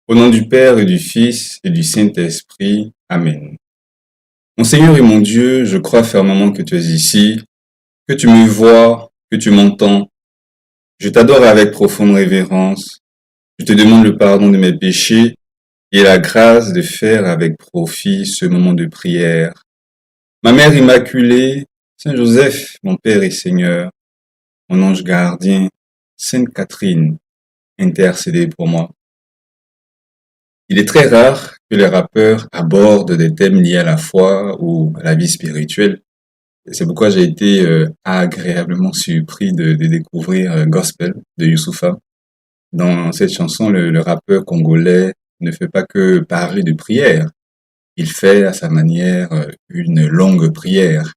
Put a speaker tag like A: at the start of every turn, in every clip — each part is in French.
A: Au nom du Père et du Fils et du Saint-Esprit. Amen. Mon Seigneur et mon Dieu, je crois fermement que tu es ici, que tu me vois, que tu m'entends. Je t'adore avec profonde révérence. Je te demande le pardon de mes péchés et la grâce de faire avec profit ce moment de prière. Ma Mère Immaculée, Saint Joseph, mon Père et Seigneur, mon ange gardien, Sainte Catherine, intercédez pour moi. Il est très rare que les rappeurs abordent des thèmes liés à la foi ou à la vie spirituelle. C'est pourquoi j'ai été agréablement surpris de découvrir Gospel de Youssoupha. Dans cette chanson, le rappeur congolais ne fait pas que parler de prière. Il fait à sa manière une longue prière.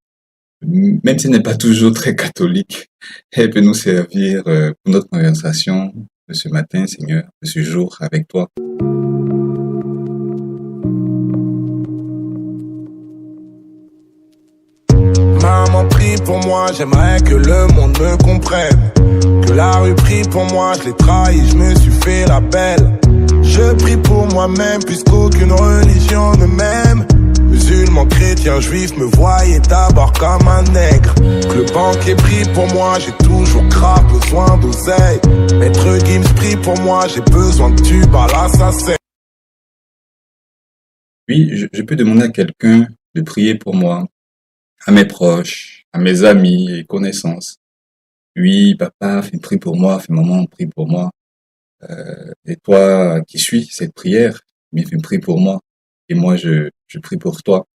A: Même si elle n'est pas toujours très catholique, elle peut nous servir pour notre conversation de ce matin, Seigneur, de ce jour avec toi.
B: Maman prie pour moi, j'aimerais que le monde me comprenne. Que la rue prie pour moi, je l'ai trahi, je me suis fait la belle. Je prie pour moi-même puisqu'aucune religion ne m'aime. Musulman, chrétien, juif me voyaient d'abord comme un nègre. Que le banquier prie pour moi, j'ai toujours grave besoin d'oseille. Maître Gims prie pour moi, j'ai besoin de tubes à l'assassin.
A: Oui, je peux demander à quelqu'un de prier pour moi, à mes proches, à mes amis et connaissances. Oui, papa, fais une prière pour moi, fais maman, prie pour moi. Et toi qui suis cette prière, mais fais une prière pour moi. Et moi, je prie pour toi.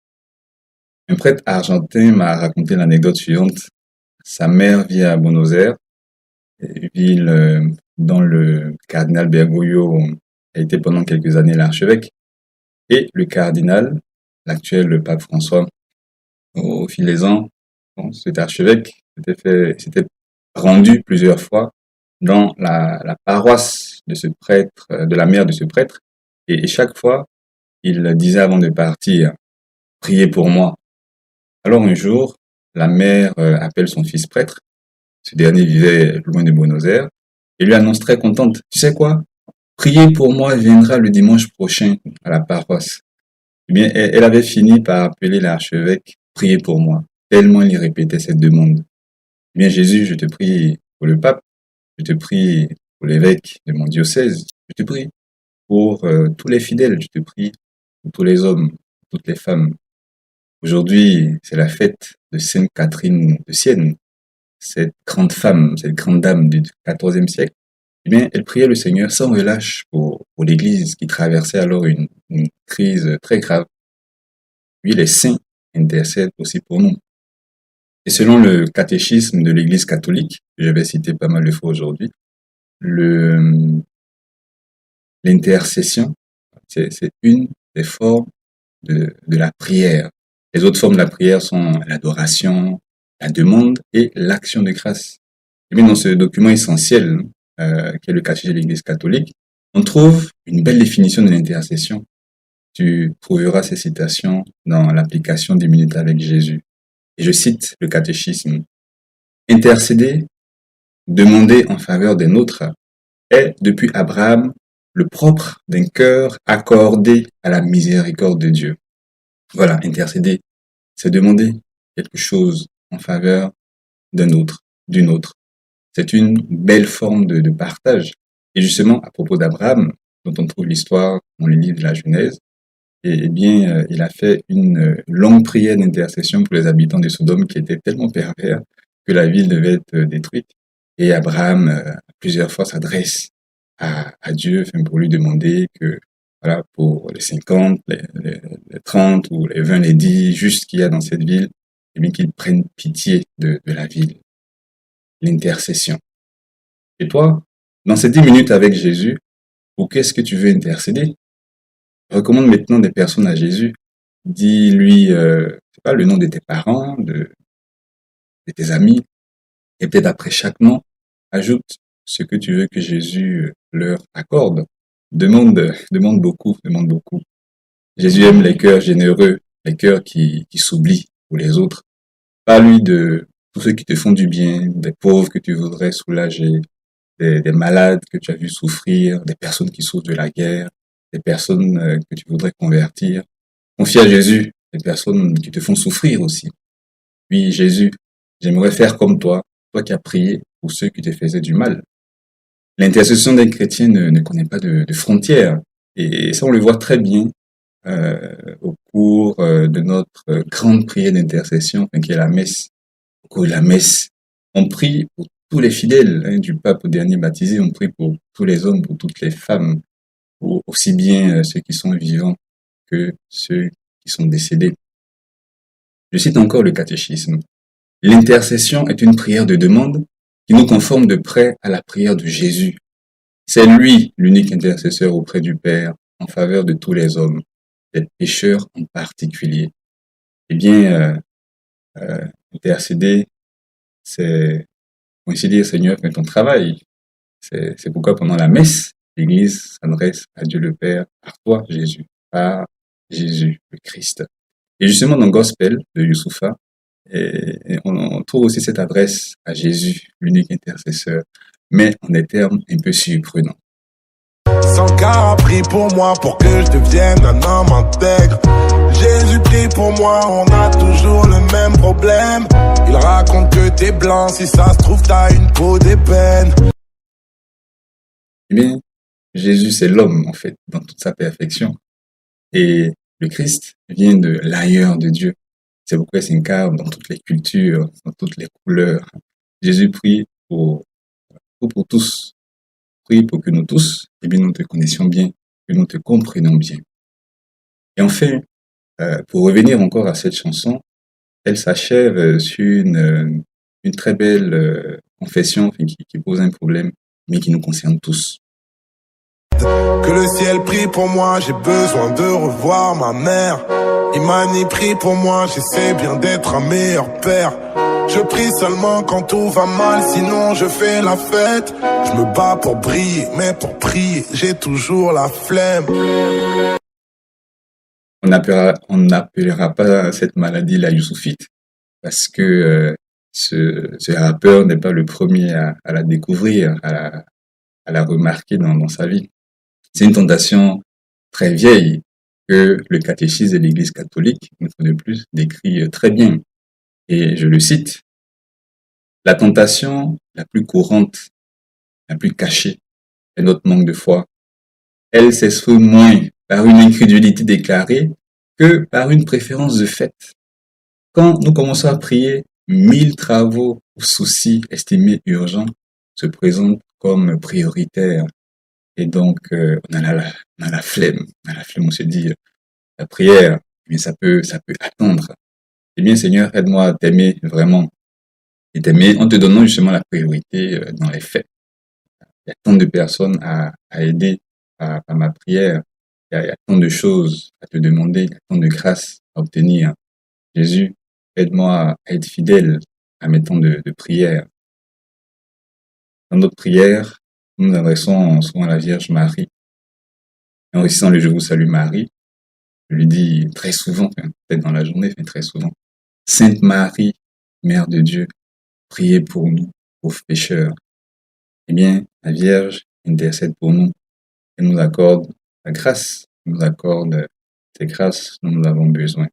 A: Un prêtre argentin m'a raconté l'anecdote suivante. Sa mère vit à Buenos Aires, ville dont le cardinal Bergoglio a été pendant quelques années l'archevêque. Et le cardinal, l'actuel le pape François, au fil des ans, bon, cet archevêque s'était rendu plusieurs fois dans la paroisse de ce prêtre, de la mère de ce prêtre, et chaque fois, il disait avant de partir, priez pour moi. Alors un jour, la mère appelle son fils prêtre, ce dernier vivait loin de Buenos Aires, et lui annonce très contente, tu sais quoi? Priez pour moi viendra le dimanche prochain à la paroisse. Eh bien, elle avait fini par appeler l'archevêque, priez pour moi, tellement il répétait cette demande. Eh bien, Jésus, je te prie pour le pape, je te prie pour l'évêque de mon diocèse, je te prie pour tous les fidèles, je te prie pour tous les hommes, toutes les femmes. Aujourd'hui, c'est la fête de Sainte Catherine de Sienne, cette grande femme, cette grande dame du XIVe siècle. Eh bien, elle priait le Seigneur sans relâche pour l'Église qui traversait alors une crise très grave. Oui, les saints intercèdent aussi pour nous. Et selon le catéchisme de l'Église catholique, que je vais citer pas mal de fois aujourd'hui, l'intercession, c'est une des formes de la prière. Les autres formes de la prière sont l'adoration, la demande et l'action de grâce. Et bien dans ce document essentiel, qui est le catéchisme de l'Église catholique, on trouve une belle définition de l'intercession. Tu trouveras ces citations dans l'application 10 minutes avec Jésus. Et je cite le catéchisme. Intercéder, demander en faveur des nôtres, est, depuis Abraham, le propre d'un cœur accordé à la miséricorde de Dieu. Voilà, intercéder, c'est demander quelque chose en faveur d'un autre, d'une autre. C'est une belle forme de partage. Et justement, à propos d'Abraham, dont on trouve l'histoire dans les livres de la Genèse, et bien, il a fait une longue prière d'intercession pour les habitants de Sodome qui étaient tellement pervers que la ville devait être détruite. Et Abraham, plusieurs fois, s'adresse à Dieu pour lui demander que, voilà, pour les 50, les 30 ou les 20, les 10 justes qu'il y a dans cette ville, et bien qu'il prenne pitié de la ville. L'intercession. Et toi, dans ces 10 minutes avec Jésus, pour qu'est-ce que tu veux intercéder? Recommande maintenant des personnes à Jésus. Dis-lui, c'est pas le nom de tes parents, de tes amis, et peut-être après chaque nom, ajoute ce que tu veux que Jésus leur accorde. Demande beaucoup, demande beaucoup. Jésus aime les cœurs généreux, les cœurs qui s'oublient pour les autres. Parle-lui de tous ceux qui te font du bien, des pauvres que tu voudrais soulager, des malades que tu as vu souffrir, des personnes qui souffrent de la guerre. des personnes que tu voudrais convertir. Confie à Jésus des personnes qui te font souffrir aussi. Oui, Jésus, j'aimerais faire comme toi qui as prié pour ceux qui te faisaient du mal. L'intercession d'un chrétien ne connaît pas de frontières. Et ça, on le voit très bien au cours de notre grande prière d'intercession, qui est la messe. Au cours de la messe, on prie pour tous les fidèles, du pape au dernier baptisé, on prie pour tous les hommes, pour toutes les femmes, pour aussi bien ceux qui sont vivants que ceux qui sont décédés. Je cite encore le catéchisme. L'intercession est une prière de demande qui nous conforme de près à la prière de Jésus. C'est lui l'unique intercesseur auprès du Père en faveur de tous les hommes, des pécheurs en particulier. Eh bien, intercéder, c'est ainsi dire, Seigneur, fais ton travail. C'est pourquoi pendant la messe, l'Église s'adresse à Dieu le Père par toi, Jésus, par Jésus le Christ. Et justement, dans le Gospel de Youssoufa, on trouve aussi cette adresse à Jésus, l'unique intercesseur, mais en des termes un peu surprenants.
B: Sankara prie pour moi pour que je devienne un homme intègre. Jésus prie pour moi, on a toujours le même problème. Il raconte que t'es blanc, si ça se trouve t'as une peau d'ébène.
A: Eh bien, Jésus c'est l'homme en fait, dans toute sa perfection. Et le Christ vient de l'ailleurs de Dieu. C'est pourquoi il s'incarne dans toutes les cultures, dans toutes les couleurs. Jésus prie pour tous. Prie pour que nous tous, eh bien, nous te connaissions bien, que nous te comprenions bien. Et enfin, pour revenir encore à cette chanson, elle s'achève sur une très belle confession qui pose un problème, mais qui nous concerne tous.
B: Que le ciel prie pour moi, j'ai besoin de revoir ma mère. Imani prie pour moi, j'essaie bien d'être un meilleur père. Je prie seulement quand tout va mal, sinon je fais la fête. Je me bats pour briller, mais pour prier, j'ai toujours la flemme.
A: On n'appellera pas cette maladie la youssoufite, parce que ce rappeur n'est pas le premier à la découvrir, à la remarquer dans sa vie. C'est une tentation très vieille que le catéchisme de l'Église catholique, une fois de plus, décrit très bien. Et je le cite, la tentation la plus courante, la plus cachée, est notre manque de foi. Elle s'exprime moins par une incrédulité déclarée que par une préférence de fait. Quand nous commençons à prier, 1000 travaux ou soucis estimés urgents se présentent comme prioritaires. Et donc, on a la flemme. On a la flemme, on se dit, la prière, mais ça peut attendre. Eh bien, Seigneur, aide-moi à t'aimer vraiment. Et t'aimer en te donnant justement la priorité dans les faits. Il y a tant de personnes à aider à ma prière. Il y a tant de choses à te demander, il y a tant de grâces à obtenir. Jésus, aide-moi à être fidèle à mes temps de prière. Dans notre prière, nous nous adressons souvent à la Vierge Marie. En récitant le Je vous salue Marie, je lui dis très souvent, peut-être dans la journée, mais très souvent, Sainte Marie, Mère de Dieu, priez pour nous, pauvres pécheurs. Eh bien, la Vierge intercède pour nous. Elle nous accorde la grâce, elle nous accorde ces grâces dont nous avons besoin.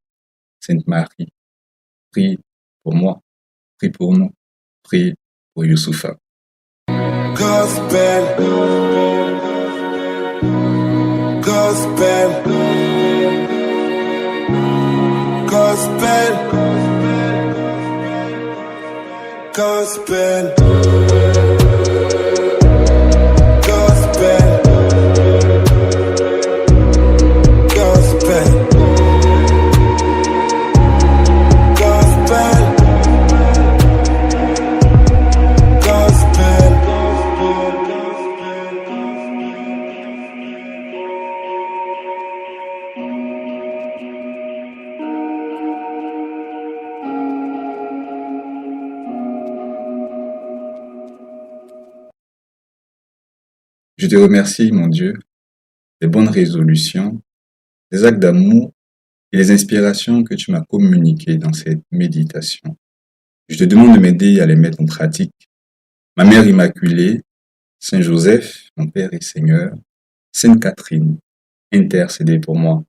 A: Sainte Marie, prie pour moi, prie pour nous, prie pour Youssoufa.
B: Gospel, gospel, gospel, gospel, gospel, gospel, gospel, gospel.
A: Je te remercie, mon Dieu, des bonnes résolutions, des actes d'amour et les inspirations que tu m'as communiquées dans cette méditation. Je te demande de m'aider à les mettre en pratique. Ma Mère Immaculée, Saint Joseph, mon Père et Seigneur, Sainte Catherine, intercéder pour moi.